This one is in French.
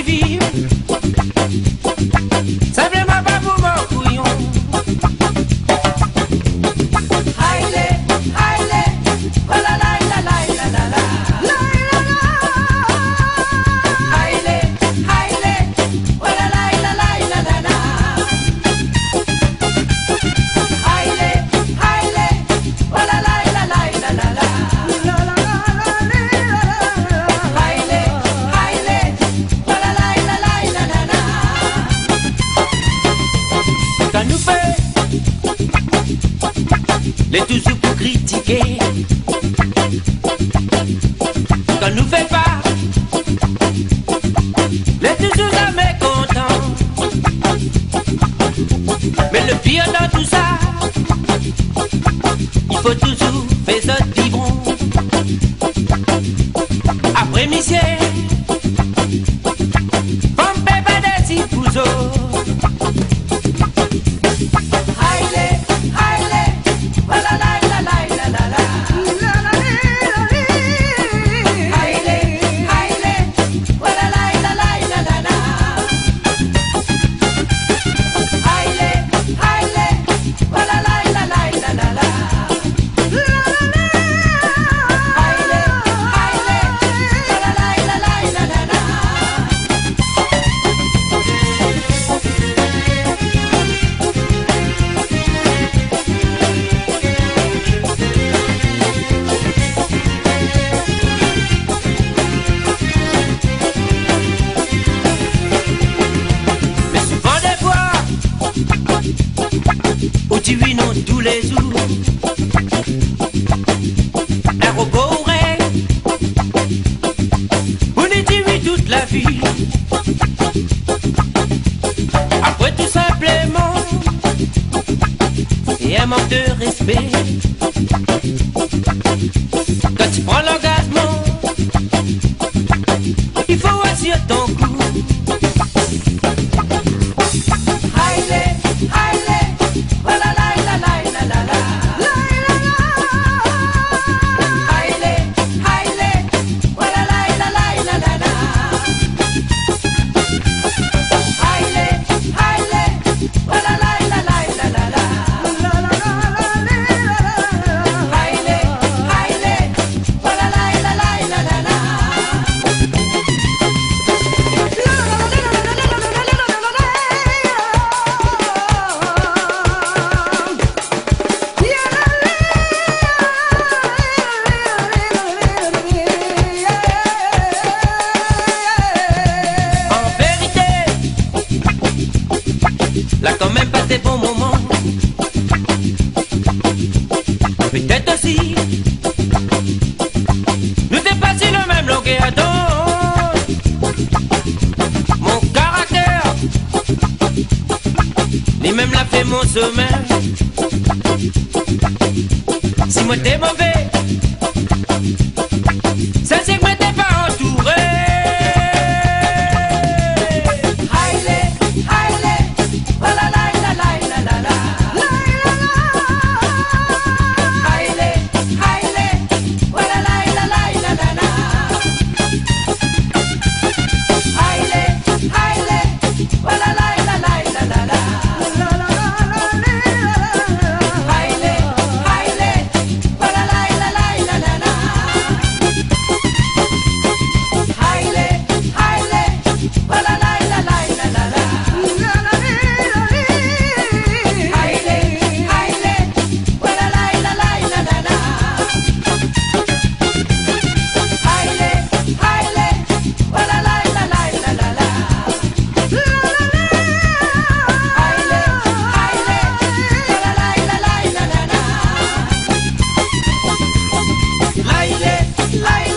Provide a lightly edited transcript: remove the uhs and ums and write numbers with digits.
vivre. Simplement pas pour mon couillon. Haïlé, haïlé, oh la la la la la la la. Haïlé, haïlé, oh la la la la la la la. Haïlé, haïlé, oh la la la la la la la. Haïlé, haïlé, oh la la la la la la la. Quand nous fait les toujours pour critiquer, quand nous fait pas les toujours jamais contents. Mais le pire dans tout ça, il faut toujours faire ça vivre. Après mission, on peut pas des petits pouzeaux. Haïlé, haïlé, oh la la la la la la la. Haïlé, haïlé, oh la la la la la la la. Haïlé, haïlé, oh la la la la la la la. Haïlé, haïlé, oh la la la la la la la. Mais souvent des fois, où tu vis non tous les jours, un robot aurait, où tu vis toute la vie. Après tout simplement, et un manque de respect. Quand tu prends l'engagement, il faut assurer ton coup. Haïlé, haïlé, oh la la la la la la la. Haïlé, haïlé, oh la la la la la la la. Haïlé, haïlé, oh la la la la la la la. Haïlé, haïlé, oh la la la la la la la. En vérité, là quand même pas des bons moments. Peut-être aussi, nous t'es pas sur le même longueur d'onde. Mon caractère, ni même l'a fait mon sommeil. Si moi t'es mauvais, ça c'est que moi t'es pas entouré. Haïlé, haïlé, oh la la la la la la la. Haïlé, haïlé, oh la la la la la la la. Haïlé, haïlé, oh la la la la la la la. Haïlé, haïlé, oh la la la la la la la. Haïlé, haïlé, oh la la la la la la la. Haïlé, haïlé, oh la la la la la la la. Haïlé, haïlé, oh la la la la la la la. Haïlé, haïlé, oh la la la la la la la. Haïlé, haïlé.